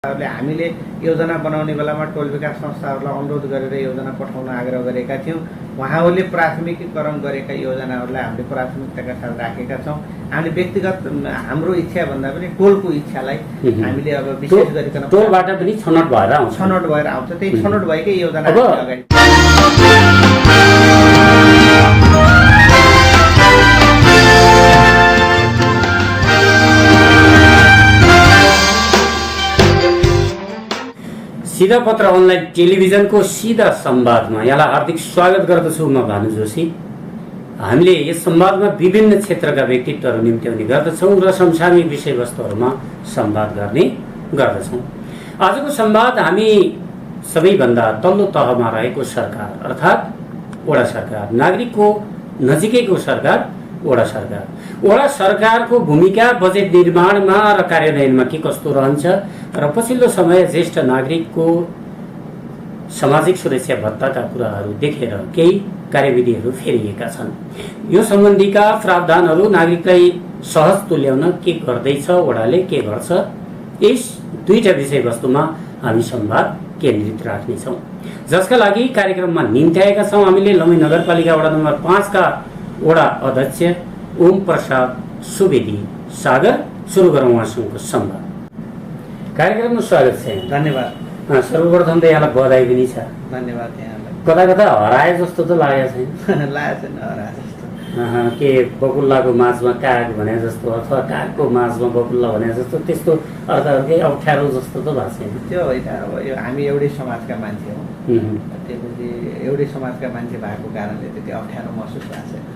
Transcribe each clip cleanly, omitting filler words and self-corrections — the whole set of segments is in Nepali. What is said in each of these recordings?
हामीले योजना बनाउने बेलामा टोल विकास संस्थाहरूलाई अनुरोध गरेर योजना पठाउन आग्रह गरेका थियौँ। उहाँहरूले प्राथमिकीकरण गरेका योजनाहरूलाई हामीले प्राथमिकताका साथ राखेका छौँ। हामीले व्यक्तिगत हाम्रो इच्छा भन्दा पनि टोलको इच्छालाई हामीले अब विशेष गरिकन टोलबाट पनि छनौट भएर आउँछ। त्यही छनौट भएकै योजना अगाडि सीधा पत्र अनलाइन टेलिभिजनको सीधा संवादमा यहाँलाई हार्दिक स्वागत गर्दछु। म भानु जोशी। हामीले यस संवादमा विभिन्न क्षेत्रका व्यक्तित्वहरू निम्त्याउने गर्दछौँ र समसामयिक विषयवस्तुहरूमा संवाद गर्ने गर्दछौँ। आजको संवाद हामी सबैभन्दा तल्लो तहमा रहेको सरकार अर्थात् वडा सरकार, नागरिकको नजिकैको सरकार वडा सरकार, वडा सरकारको भूमिका बजेट निर्माणमा र कार्यान्वयनमा के कस्तो रहन्छ र पछिल्लो समय ज्येष्ठ नागरिकको सामाजिक सुरक्षा भत्ताका कुराहरू देखेर केही कार्यविधिहरू फेरिएका छन्। यो सम्बन्धीका प्रावधानहरू नागरिकलाई सहज तुल्याउन के गर्दैछ, वडाले के गर्छ, यस दुईटा विषयवस्तुमा हामी संवाद केन्द्रित राख्नेछौँ, जसका लागि कार्यक्रममा निम्त्याएका छौँ हामीले लमही नगरपालिका वडा नम्बर 5 का वडा अध्यक्ष ओम प्रसाद सुवेदी सागर। सुरु गरौँ उहाँसँगको संवाद। कार्यक्रममा स्वागत छ। धन्यवाद। सर्वप्रथम त यहाँलाई बधाई पनि छ। धन्यवाद। यहाँलाई कता कता हराए जस्तो त लागेको छैन? लागेको छैन हराए जस्तो। के बकुल्लाको माझमा काग भने जस्तो अथवा कागको माझमा बकुल्ला भने जस्तो त्यस्तो अर्थात् अप्ठ्यारो जस्तो त भएको छैन? त्यो होइन, अब यो हामी एउटै समाजका मान्छे हौँ। त्यसपछि एउटै समाजका मान्छे भएको कारणले त्यति अप्ठ्यारो महसुस भएको छैन।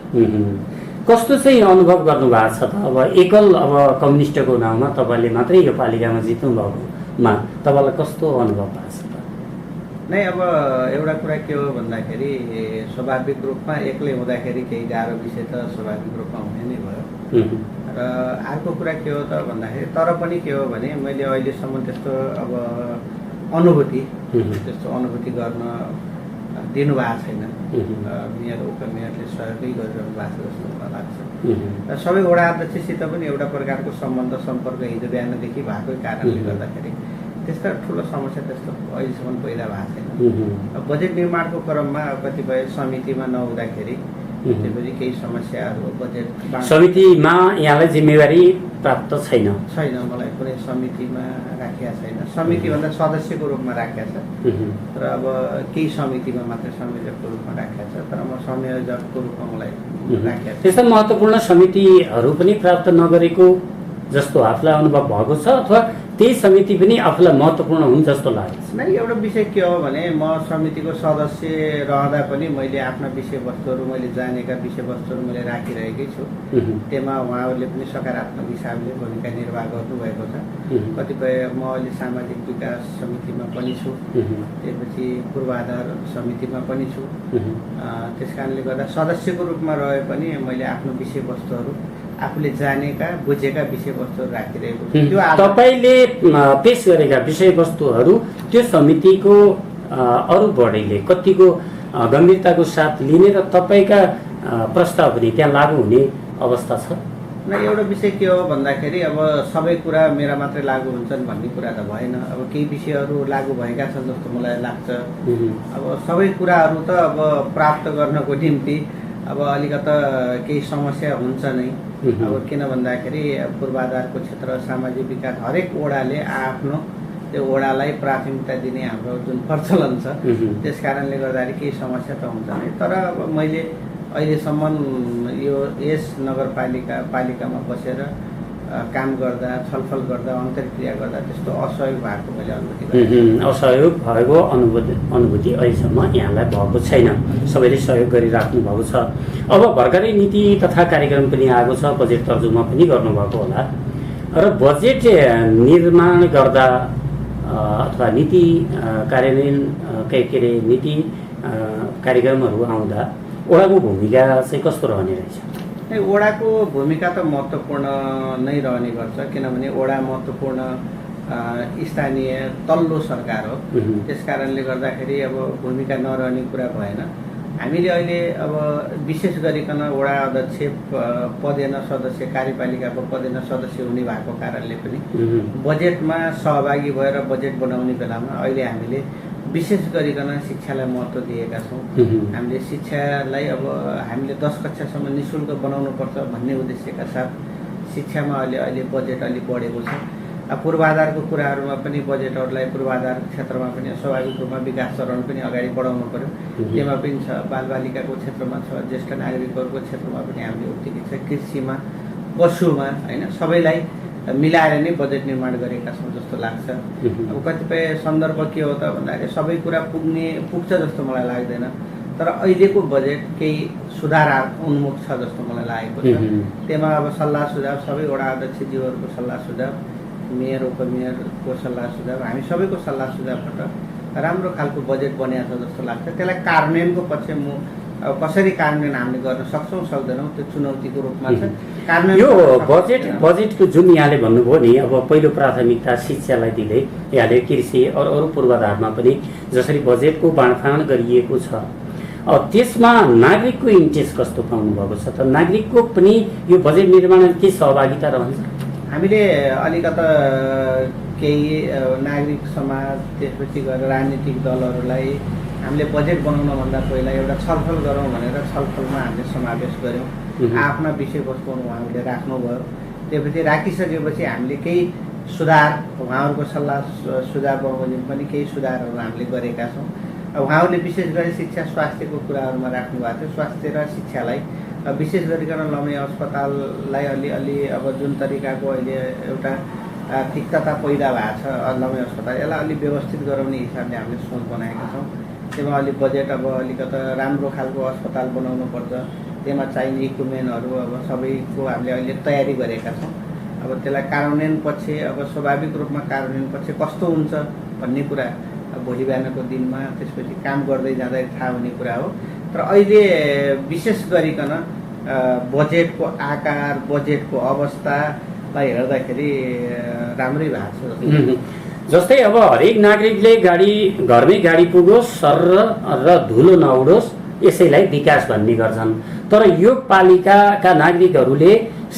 कस्तो चाहिँ अनुभव गर्नु भएको छ त? अब एकल अब कम्युनिस्टको नाउँमा तपाईँले मात्रै यो पालिकामा जित्नु भएकोमा तपाईँलाई कस्तो अनुभव भएको छ त? नै अब एउटा कुरा के हो भन्दाखेरि स्वाभाविक रूपमा एक्लै हुँदाखेरि केही गाह्रो विषय त स्वाभाविक रूपमा हुने नै भयो। र अर्को कुरा के हो त भन्दाखेरि तर पनि के हो भने मैले अहिलेसम्म त्यस्तो अब त्यस्तो अनुभूति गर्न दिनुभएको छैन। मेयर उपमेयरले सहयोगै गरिरहनु भएको छ जस्तो मलाई लाग्छ। र सबै वडा अध्यक्षसित पनि एउटा प्रकारको सम्पर्क हिजो बिहानदेखि भएकै कारणले गर्दाखेरि त्यस्तो ठुलो समस्या त्यस्तो अहिलेसम्म पैदा भएको छैन। बजेट निर्माणको क्रममा कतिपय समितिमा नहुँदाखेरि त्यसपछि केही समस्याहरू बजेट समितिमा यहाँलाई जिम्मेवारी प्राप्त छैन? मलाई कुनै समितिमा राखेका छैन। समितिभन्दा सदस्यको रूपमा राखेका छ र अब केही समितिमा मात्र संयोजकको रूपमा राखेका छ, तर म संयोजकको रूपमा मलाई राखेका छ। त्यस्ता महत्त्वपूर्ण समितिहरू पनि प्राप्त नगरेको जस्तो आफूलाई अनुभव भएको छ अथवा त्यही समिति पनि आफूलाई महत्त्वपूर्ण हुन् जस्तो लाग्छ? नै एउटा विषय के हो भने म समितिको सदस्य रहँदा पनि मैले आफ्ना विषयवस्तुहरू मैले जानेका विषयवस्तुहरू मैले राखिरहेकै छु। त्यसमा उहाँहरूले पनि सकारात्मक हिसाबले भूमिका निर्वाह गर्नुभएको छ। कतिपय म अहिले सामाजिक विकास समितिमा पनि छु, त्यसपछि पूर्वाधार समितिमा पनि छु। त्यस कारणले गर्दा सदस्यको रूपमा रहे पनि मैले आफ्नो विषयवस्तुहरू आफूले जानेका बुझेका विषयवस्तुहरू राखिरहेको छु। तपाईँले पेश गरेका विषयवस्तुहरू त्यो समितिको अरू बडीले कतिको गम्भीरताको साथ लिने र तपाईँका प्रस्ताव पनि त्यहाँ लागू हुने अवस्था छ? न एउटा विषय के हो भन्दाखेरि अब सबै कुरा मेरा मात्रै लागू हुन्छन् भन्ने कुरा त भएन। अब केही विषयहरू लागू भएका छन् जस्तो मलाई लाग्छ। अब सबै कुराहरू त अब प्राप्त गर्नको निम्ति अब अलिकता केही समस्या हुन्छ नै। अब किन भन्दाखेरि पूर्वाधारको क्षेत्र सामाजिक विकास हरेक वडाले आफ्नो त्यो वडालाई प्राथमिकता दिने हाम्रो जुन प्रचलन छ, त्यस कारणले गर्दाखेरि केही समस्या त हुन्छ नै। तर अब मैले अहिलेसम्म यस पालिकामा बसेर काम गर्दा छलफल गर्दा अन्तर्क्रिया गर्दा त्यस्तो असहयोग भएको मैले अनुभूति गरेँ। असहयोग भएको अनुभूति अहिलेसम्म यहाँलाई भएको छैन। सबैले सहयोग गरिराख्नु भएको छ। अब भर्खरै नीति तथा कार्यक्रम पनि आएको छ, बजेट तर्जुमा पनि गर्नुभएको होला र बजेट निर्माण गर्दा अथवा नीति कार्यान्वयन के अरे नीति कार्यक्रमहरू आउँदा वडाको भूमिका चाहिँ कस्तो रहने रहेछ? वडाको भूमिका त महत्त्वपूर्ण नै रहने गर्छ, किनभने वडा महत्त्वपूर्ण स्थानीय तल्लो सरकार हो। त्यस कारणले गर्दाखेरि अब भूमिका नरहने कुरा भएन। हामीले अहिले अब विशेष गरिकन वडा अध्यक्ष पदेन सदस्य कार्यपालिकाको पदेन सदस्य हुने भएको कारणले पनि बजेटमा सहभागी भएर बजेट बनाउने बेलामा अहिले हामीले विशेष गरिकन शिक्षालाई महत्त्व दिएका छौँ। हामीले शिक्षालाई अब हामीले 10 कक्षासम्म निःशुल्क बनाउनुपर्छ भन्ने उद्देश्यका साथ शिक्षामा अहिले बजेट अलिक बढेको छ। पूर्वाधारको कुराहरूमा पनि बजेटहरूलाई पूर्वाधार क्षेत्रमा पनि स्वाभाविक रूपमा विकास चरण पनि अगाडि बढाउनु पर्यो। त्यसमा पनि छ, बालबालिकाको क्षेत्रमा छ, ज्येष्ठ नागरिकहरूको क्षेत्रमा पनि हामीले उत्तिकै छ, कृषिमा, पशुमा, होइन, सबैलाई मिलाएर नै बजेट निर्माण गरेका छौँ जस्तो लाग्छ। अब कतिपय सन्दर्भ के हो त भन्दाखेरि सबै कुरा पुग्छ जस्तो मलाई लाग्दैन, तर अहिलेको बजेट केही सुधार उन्मुख छ जस्तो मलाई लागेको छ। त्यसमा अब सल्लाह सुझाव सबै वडा अध्यक्षज्यूहरूको सल्लाह सुझाव, मेयर उपमेयरको सल्लाह सुझाव, हामी सबैको सल्लाह सुझावबाट राम्रो खालको बजेट बनिएको छ जस्तो लाग्छ। त्यसलाई कार्यान्वयनको पछि कसरी कार्यान्वयन हामीले गर्न सक्छौँ सक्दैनौँ त्यो चुनौतीको रूपमा छ। यो बजेटको जुन यहाँले भन्नुभयो नि, अब पहिलो प्राथमिकता शिक्षालाई दिँदै यहाँले कृषि अरू पूर्वाधारमा पनि जसरी बजेटको बाँडफाँड गरिएको छ, त्यसमा नागरिकको इन्ट्रेस्ट कस्तो पाउनु भएको छ त? नागरिकको पनि यो बजेट निर्माणमा के सहभागिता रहन्छ? हामीले अलिकता केही नागरिक समाज, त्यसपछि गएर राजनीतिक दलहरूलाई हामीले बजेट बनाउनभन्दा पहिला एउटा छलफल गरौँ भनेर छलफलमा हामीले समावेश गऱ्यौँ। आफ्ना विषयवस्तुहरू उहाँहरूले राख्नुभयो। त्यसपछि राखिसकेपछि हामीले केही सुधार, उहाँहरूको सल्लाह सुझाव बमोजिम पनि केही सुधारहरू हामीले गरेका छौँ। उहाँहरूले विशेष गरी शिक्षा स्वास्थ्यको कुराहरूमा राख्नु भएको थियो। स्वास्थ्य र शिक्षालाई विशेष गरिकन लमही अस्पताललाई अलि अब जुन तरिकाको अहिले एउटा तिक्तता पैदा भएको छ लमही अस्पताल, यसलाई अलिक व्यवस्थित गराउने हिसाबले हामीले सोच बनाएका छौँ। त्यसमा अलिक बजेट अब अलिकता राम्रो खालको अस्पताल बनाउनु पर्छ। त्यसमा चाहिने इक्विपमेन्टहरू अब सबैको हामीले अहिले तयारी गरेका छौँ। अब त्यसलाई कार्यान्वयन पछि अब स्वाभाविक रूपमा कार्यान्वयन पछि कस्तो हुन्छ भन्ने कुरा भोलि बिहानको दिनमा त्यसपछि काम गर्दै जाँदा थाहा हुने कुरा हो। तर अहिले विशेष गरिकन बजेटको आकार, बजेटको अवस्थालाई हेर्दाखेरि राम्रै भएको छ। जस्तै अब हरेक नागरिकले घरमै गाडी पुगोस्, सर र धुलो नउडोस्, यसैलाई विकास भन्ने गर्छन्। तर यो पालिकाका नागरिकहरूले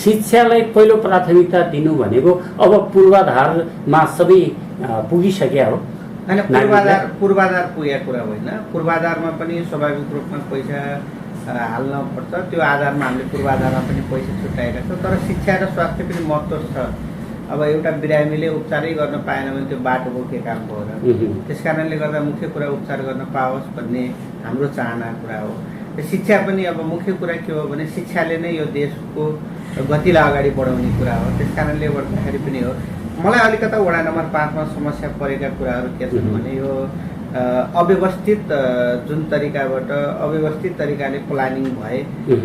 शिक्षालाई पहिलो प्राथमिकता दिनु भनेको अब पूर्वाधारमा सबै पुगिसक्यो हो। होइन, पूर्वाधार पुगेको कुरा होइन। पूर्वाधारमा पनि स्वाभाविक रूपमा पैसा हाल्न पर्छ। त्यो आधारमा हामीले पूर्वाधारमा पनि पैसा छुट्याएका छौँ। तर शिक्षा र स्वास्थ्य पनि महत्त्व छ। अब एउटा बिरामीले उपचारै गर्न पाएन भने त्यो बाटो बोके काम भएर, त्यस कारणले गर्दा मुख्य कुरा उपचार गर्न पाओस् भन्ने हाम्रो चाहना कुरा हो। शिक्षा पनि अब मुख्य कुरा के हो भने शिक्षाले नै यो देशको गतिलाई अगाडि बढाउने कुरा हो। त्यस कारणले गर्दाखेरि पनि हो। मलाई अलिकता वडा नम्बर 5 मा समस्या परेका कुराहरू के छन् भने यो अव्यवस्थित जुन तरिकाबाट अव्यवस्थित तरिकाले प्लानिङ भए,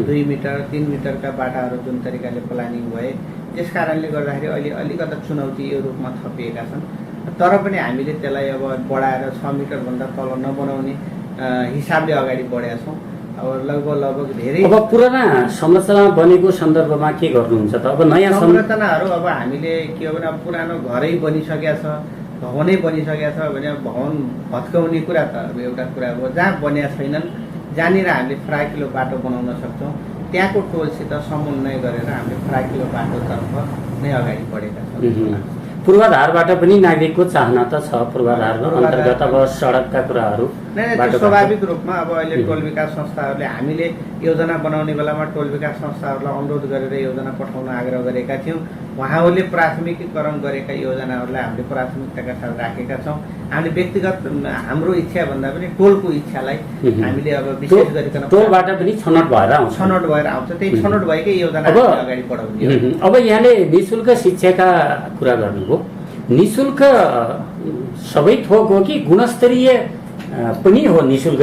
2 मिटर 3 मिटरका बाटाहरू जुन तरिकाले प्लानिङ भए, त्यस कारणले गर्दाखेरि अहिले अलिकता चुनौती यो रूपमा थपिएका छन्। तर पनि हामीले त्यसलाई अब बढाएर 6 मिटरभन्दा तल नबनाउने हिसाबले अगाडि बढेका छौँ। अब लगभग धेरै अब पुराना संरचना बनेको सन्दर्भमा के गर्नुहुन्छ त? अब नयाँ संरचनाहरू अब हामीले के हो भने अब पुरानो घरै बनिसकेका छ, भवनै बनिसकेका छ भने भवन भत्काउने कुरा त अब एउटा कुरा हो। जहाँ बनिया छैनन् जहाँनिर हामीले फराकिलो बाटो बनाउन सक्छौँ त्यहाँको टोलसित समन्वय गरेर हामीले फराकिलो बाटोतर्फ नै अगाडि बढेका छौँ। पूर्वाधारबाट पनि नागरिकको चाहना त छ। पूर्वाधारको अन्तर्गत अब सडकका कुराहरू स्वाभाविक रूपमा अब अहिले टोल विकास संस्थाहरूले हामीले योजना बनाउने बेलामा टोल विकास संस्थाहरूलाई अनुरोध गरेर योजना पठाउन आग्रह गरेका थियौँ। उहाँहरूले प्राथमिकीकरण गरेका योजनाहरूलाई हामीले प्राथमिकताका साथ राखेका छौँ। हामीले व्यक्तिगत हाम्रो इच्छा भन्दा पनि टोलको इच्छालाई हामीले अब विशेष गरिकन टोलबाट पनि छनौट भएर आउँछ। त्यही छनौट भएकै योजना अगाडि बढाउने। अब यहाँले निःशुल्क शिक्षाका कुरा गर्नुभयो। निःशुल्क सबै थोक हो कि गुणस्तरीय पनि हो? निःशुल्क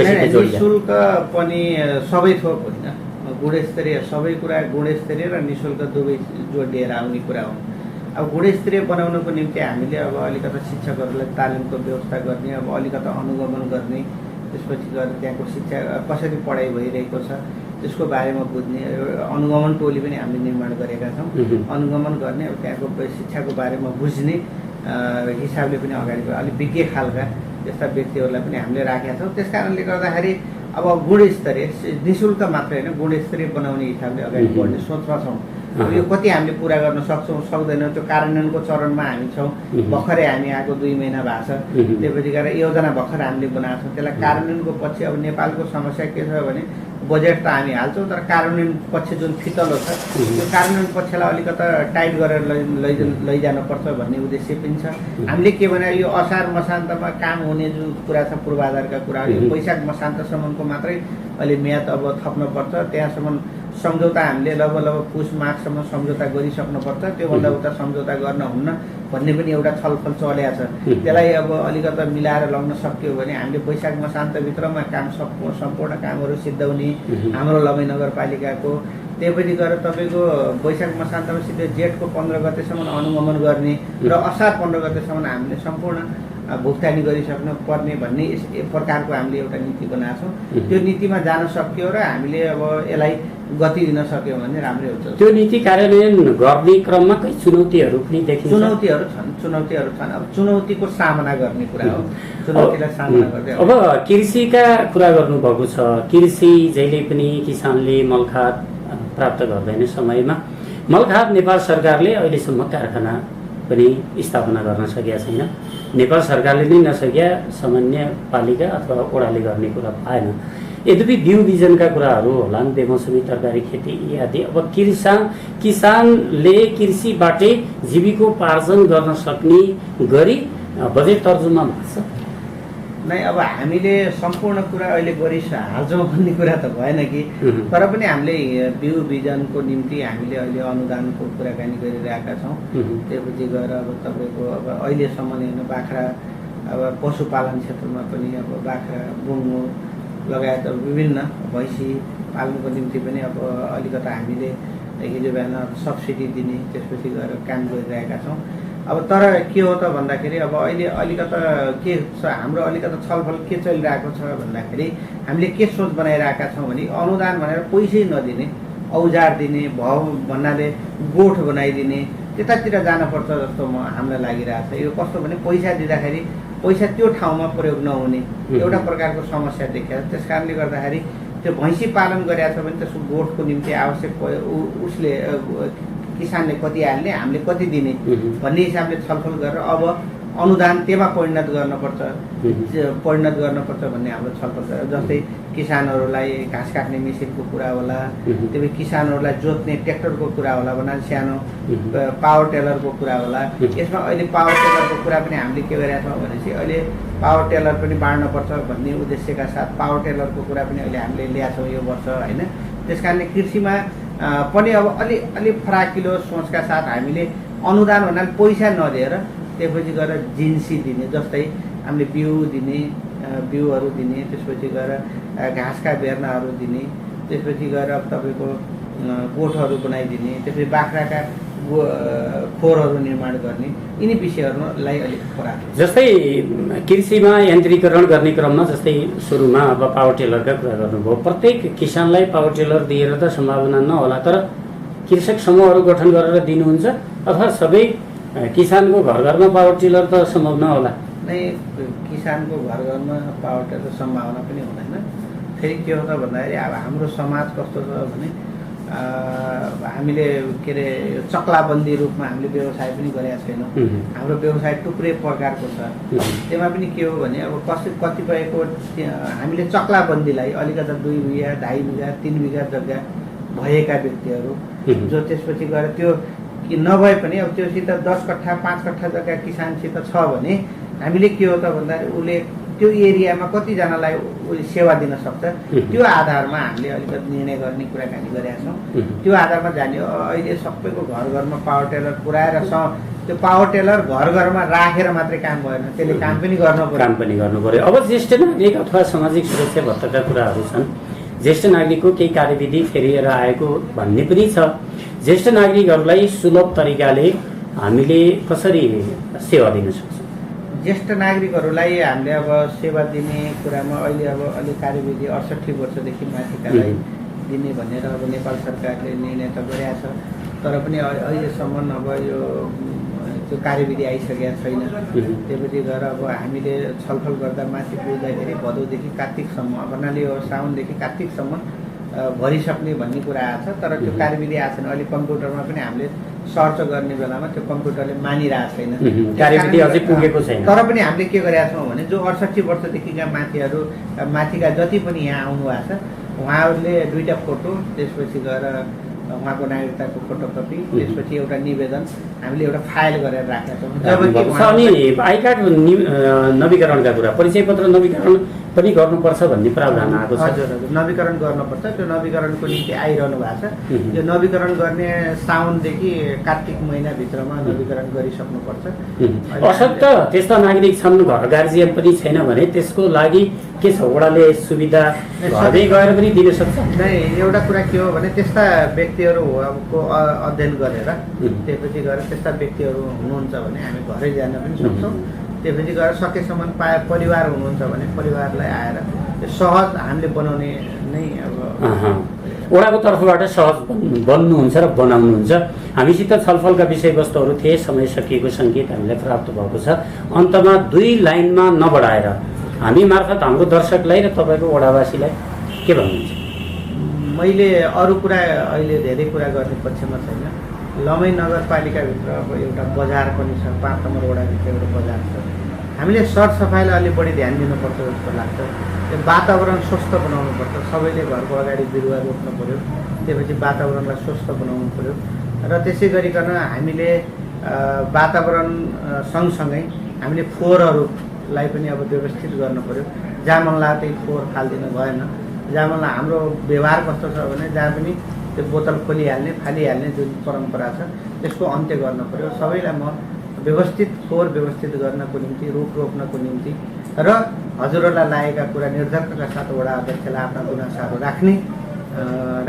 पनि सबै थोक होइन, गुणस्तरीय सबै कुरा गुणस्तरीय र निःशुल्क दुवै जोडिएर आउने कुरा हो। अब गुणस्तरीय बनाउनको निम्ति हामीले अब अलिकता शिक्षकहरूलाई तालिमको व्यवस्था गर्ने, अब अलिकता अनुगमन गर्ने, त्यसपछि गएर त्यहाँको शिक्षा कसरी पढाइ भइरहेको छ त्यसको बारेमा बुझ्ने अनुगमन टोली पनि हामीले निर्माण गरेका छौँ। अनुगमन गर्ने, अब त्यहाँको शिक्षाको बारेमा बुझ्ने हिसाबले पनि अगाडि अलिक विज्ञ खालका त्यस्ता व्यक्तिहरूलाई पनि हामीले राखेका छौँ। त्यस कारणले गर्दाखेरि अब गुणस्तरीय निःशुल्क मात्रै होइन गुणस्तरीय बनाउने हिसाबले अगाडि बढ्ने सोचमा छौँ। यो कति हामीले पुरा गर्न सक्छौँ सक्दैनौँ त्यो कार्यान्वयनको चरणमा हामी छौँ। भर्खरै हामी आएको 2 महिना भएको छ। त्यसपछि गएर योजना भर्खर हामीले बनाएको छौँ। त्यसलाई कार्यान्वयनको पछि अब नेपालको समस्या के छ भने बजेट त हामी हाल्छौँ तर कार्यान्वयन पक्ष जुन फितलो छ त्यो कार्यान्वयन पक्षलाई अलिकता टाइट गरेर लैजानुपर्छ भन्ने उद्देश्य पनि छ। हामीले के भने यो असार मसान्तमा काम हुने जुन कुरा छ पूर्वाधारका कुरा यो वैशाख मसान्तसम्मको मात्रै अहिले म्याद अब थप्नुपर्छ। त्यहाँसम्म सम्झौता हामीले लगभग पुष माघसम्म सम्झौता गरिसक्नुपर्छ। त्योभन्दा उता सम्झौता गर्न हुन्न भन्ने पनि एउटा छलफल चलेको छ। त्यसलाई अब अलिकता मिलाएर लग्न सक्यो भने हामीले वैशाख मसान्तभित्रमा काम सम्पूर्ण कामहरू सिद्ध्याउने हाम्रो लमै नगरपालिकाको। त्यसपछि गएर तपाईँको वैशाख मसान्तमा सिधै जेठको 15 गतेसम्म अनुगमन गर्ने र असार 15 गतेसम्म हामीले सम्पूर्ण भुक्तानी गरिसक्नु पर्ने भन्ने एक प्रकारको हामीले एउटा नीति बनाएको छौँ। त्यो नीतिमा जान सक्यो र हामीले अब यसलाई गति दिन सक्यौँ भने राम्रै हुन्छ। त्यो नीति कार्यान्वयन गर्ने क्रममा कई चुनौतीहरू पनि देखिन्छ। चुनौतीहरू छन्। अब चुनौतीको सामना गर्ने कुरा हो। चुनौतीलाई सामना गर्दै अब कृषिका कुरा गर्नुभएको छ। कृषि जहिले पनि किसानले मलखाद प्राप्त गर्दैन समयमा। मलखाद नेपाल सरकारले अहिलेसम्म कारखाना पनि स्थापना गर्न सकेका छैन। नेपाल सरकारले नै नसक्या सामान्य पालिका अथवा वडाले गर्ने कुरा पाएन। यद्यपि बिउ बिजनका कुराहरू होला नि, बेमौसमी तरकारी खेती आदि। अब किसानले कृषिबाटै जीविकोपार्जन गर्न सक्ने गरी बजेट तर्जुमा भएको छ नै। अब हामीले सम्पूर्ण कुरा अहिले गरिहाल्छौँ भन्ने कुरा त भएन कि, तर पनि हामीले बिउ बिजनको निम्ति हामीले अहिले अनुदानको कुराकानी गरिरहेका छौँ। त्यसपछि गएर अब तपाईँको अब अहिलेसम्म हेर्नु बाख्रा अब पशुपालन क्षेत्रमा पनि अब बाख्रा गुङ्गो लगायत विभिन्न भैँसी पालनको निम्ति पनि अब अलिकता हामीले हिजो बिहान सब्सिडी दिने त्यसपछि गएर काम गरिरहेका छौँ। अब तर के हो त भन्दाखेरि अब अहिले अलिकता के छ हाम्रो अलिकता छलफल के चलिरहेको छ भन्दाखेरि हामीले के सोच बनाइरहेका छौँ भने अनुदान भनेर पैसै नदिने, औजार दिने, भाउ भन्नाले गोठ बनाइदिने त्यतातिर जानुपर्छ जस्तो हामीलाई लागिरहेको छ। यो कस्तो भने पैसा दिँदाखेरि पैसा त्यो ठाउँमा प्रयोग नहुने एउटा प्रकारको समस्या देखिएको छ। त्यस कारणले गर्दाखेरि त्यो भैँसी पालन गरेका छ भने त्यसको गोठको निम्ति आवश्यक उसले किसानले कति हाल्ने हामीले कति दिने भन्ने हिसाबले छलफल गरेर अब अनुदान त्यसमा परिणत गर्नुपर्छ भन्ने हाम्रो छलफल छ। जस्तै किसानहरूलाई घाँस काट्ने मेसिनको कुरा होला, त्यसपछि किसानहरूलाई जोत्ने ट्र्याक्टरको कुरा होला, भन्नाले सानो पावर टेलरको कुरा होला। यसमा अहिले पावर टेलरको कुरा पनि हामीले के गरेका छौँ भनेपछि अहिले पावर टेलर पनि बाँड्नुपर्छ भन्ने उद्देश्यका साथ पावर टेलरको कुरा पनि अहिले हामीले ल्याएको छौँ यो वर्ष होइन। त्यस कारणले कृषिमा पनि अब अलि फराकिलो सोचका साथ हामीले अनुदान भन्नाले पैसा नदिएर त्यसपछि गएर जिन्सी दिने, जस्तै हामीले बिउहरू दिने, त्यसपछि गएर घाँसका बेर्नाहरू दिने, त्यसपछि गएर तपाईँको गोठहरू बनाइदिने, त्यसपछि बाख्राका खोरहरू निर्माण गर्ने, यिनी विषयहरूलाई अलिक फरक। जस्तै कृषिमा यान्त्रिकरण गर्ने क्रममा जस्तै सुरुमा अब पावर टेलरका कुरा गर्नुभयो। प्रत्येक किसानलाई पावर टेलर दिएर त सम्भावना नहोला, तर कृषक समूहहरू गठन गरेर दिनुहुन्छ अथवा सबै किसानको घर घरमा पावर टेलर त सम्भव नहोला नै। किसानको घर घरमा पावर टेलर सम्भावना पनि हुँदैन। फेरि के हो त भन्दाखेरि अब हाम्रो समाज कस्तो छ भने हामीले के अरे चक्लाबन्दी रूपमा हामीले व्यवसाय पनि गरेका छैनौँ। हाम्रो व्यवसाय टुक्रे प्रकारको छ। त्यसमा पनि के हो भने अब कतिपयको हामीले चक्लाबन्दीलाई अलिकता 2 बिघा 2.5 बिघा 3 बिघा जग्गा भएका व्यक्तिहरू जो त्यसपछि गएर त्यो नभए पनि अब त्योसित 10 कट्ठा 5 कट्ठा जग्गा किसानसित छ भने हामीले के हो त भन्दाखेरि उसले त्यो एरियामा कतिजनालाई सेवा दिन सक्छ त्यो आधारमा हामीले अलिकति निर्णय गर्ने कुराकानी गरेका छौँ। त्यो आधारमा जाने हो। अहिले सबैको घर घरमा पावर टेलर पुऱ्याएर त्यो पावर टेलर घर घरमा राखेर मात्रै काम भएन, त्यसले काम पनि गर्नु पर्यो। अब ज्येष्ठ नागरिक अथवा सामाजिक सुरक्षा भत्ताका कुराहरू छन्। ज्येष्ठ नागरिकको केही कार्यविधि फेरिएर आएको भन्ने पनि छ। ज्येष्ठ नागरिकहरूलाई सुलभ तरिकाले हामीले कसरी सेवा दिन सक्छौँ? ज्येष्ठ नागरिकहरूलाई हामीले अब सेवा दिने कुरामा अहिले अब अलिक कार्यविधि 68 वर्षदेखि माथिकालाई दिने भनेर अब नेपाल सरकारले निर्णय त गरेको छ। तर पनि अहिलेसम्म अब यो त्यो कार्यविधि आइसकेका छैन। त्यसपछि गएर अब हामीले छलफल गर्दा माथि पुग्दाखेरि भदौदेखि कार्तिकसम्म भन्नाले यो साउनदेखि कार्तिकसम्म भरिसक्ने भन्ने कुरा आएको छ। तर त्यो कार्यविधि आएको छैन। अहिले कम्प्युटरमा पनि हामीले सर्च गर्ने बेलामा त्यो कम्प्युटरले मानिरहेको छैन, कार्यविधि अझै पुगेको छैन। तर पनि हामीले के गरेका छौँ भने जो 68 वर्षदेखिका माथिका जति पनि यहाँ आउनु भएको छ उहाँहरूले 2टा फोटो, त्यसपछि गएर उहाँको नागरिकताको फोटोकपी, त्यसपछि एउटा निवेदन हामीले एउटा फाइल गरेर राखेका छौँ। अनि आई कार्ड नवीकरणका कुरा, परिचय पत्र नवीकरण पनि गर्नुपर्छ भन्ने प्रावधान आएको छ। हजुर हजुर, नवीकरण गर्नुपर्छ। त्यो नवीकरणको निम्ति आइरहनु भएको छ। यो नवीकरण गर्ने साउनदेखि कार्तिक महिनाभित्रमा नवीकरण गरिसक्नुपर्छ। असत त्यस्ता नागरिक छन्, घर गार्जियन पनि छैन भने त्यसको लागि के छ, वडाले सुविधा घरमै गएर पनि दिन सक्छ? नै, एउटा कुरा के हो भने त्यस्ता व्यक्तिहरूको अध्ययन गरेर त्यसपछि गएर त्यस्ता व्यक्तिहरू हुनुहुन्छ भने हामी घरै जान पनि सक्छौँ। त्यसपछि गएर सकेसम्म परिवार हुनुहुन्छ भने परिवारलाई आएर सहज हामीले बनाउने नै अब वडाको तर्फबाट सहज बन्नुहुन्छ र बनाउनुहुन्छ। हामीसित छलफलका विषयवस्तुहरू थिए, समय सकिएको सङ्केत हामीलाई प्राप्त भएको छ। अन्तमा 2 लाइनमा नबढाएर हामी मार्फत हाम्रो दर्शकलाई र तपाईँको वडावासीलाई के भन्नुहुन्छ? मैले अरू कुरा अहिले धेरै कुरा गर्ने पक्षमा छैन। लमै नगरपालिकाभित्र अब एउटा बजार पनि छ, 5 नम्बर वडाभित्र एउटा बजार छ। हामीले सरसफाइलाई अलिक बढी ध्यान दिनुपर्छ जस्तो लाग्छ। त्यो वातावरण स्वस्थ बनाउनु पर्छ। सबैले घरको अगाडि बिरुवा रोप्नु पऱ्यो, त्यसपछि वातावरणलाई स्वस्थ बनाउनु पऱ्यो। र त्यसै गरिकन हामीले वातावरण सँगसँगै हामीले फोहोरहरूलाई पनि अब व्यवस्थित गर्नु पऱ्यो। जहाँ मन लाग्यो त्यही फोहोर फालिदिनु भएन। जहाँ मन हाम्रो व्यवहार कस्तो छ भने जहाँ पनि त्यो बोतल खोलिहाल्ने फालिहाल्ने जुन परम्परा छ त्यसको अन्त्य गर्नु पऱ्यो। सबैलाई म व्यवस्थित फोहोर व्यवस्थित गर्नको निम्ति, रुख रोप्नको निम्ति र हजुरहरूलाई लागेका कुरा निर्धक्कका साथ वडा अध्यक्षलाई आफ्ना गुनासाहरू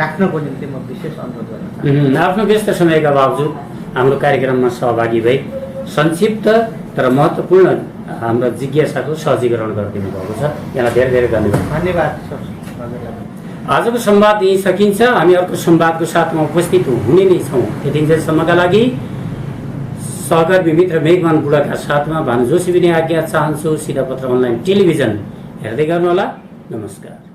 राख्नको निम्ति म विशेष अनुरोध गर्न चाहन्छु। आफ्नो व्यस्त समयका बावजुद हाम्रो कार्यक्रममा सहभागी भई संक्षिप्त तर महत्त्वपूर्ण हाम्रो जिज्ञासाको सहजीकरण गरिदिनु भएको छ। यहाँलाई धेरै धेरै धन्यवाद। धन्यवाद सर। आजको संवाद यही सकिन्छ। हामी अर्को संवादको साथमा उपस्थित हुने नै छौँ। त्यतिन्जेलसम्मका लागि सहकर्मी मित्र मेघमान बुढाका साथमा भानु जोशी पनि आज्ञा चाहन्छु। सिधापत्र अनलाइन टेलिभिजन हेर्दै गर्नुहोला। नमस्कार।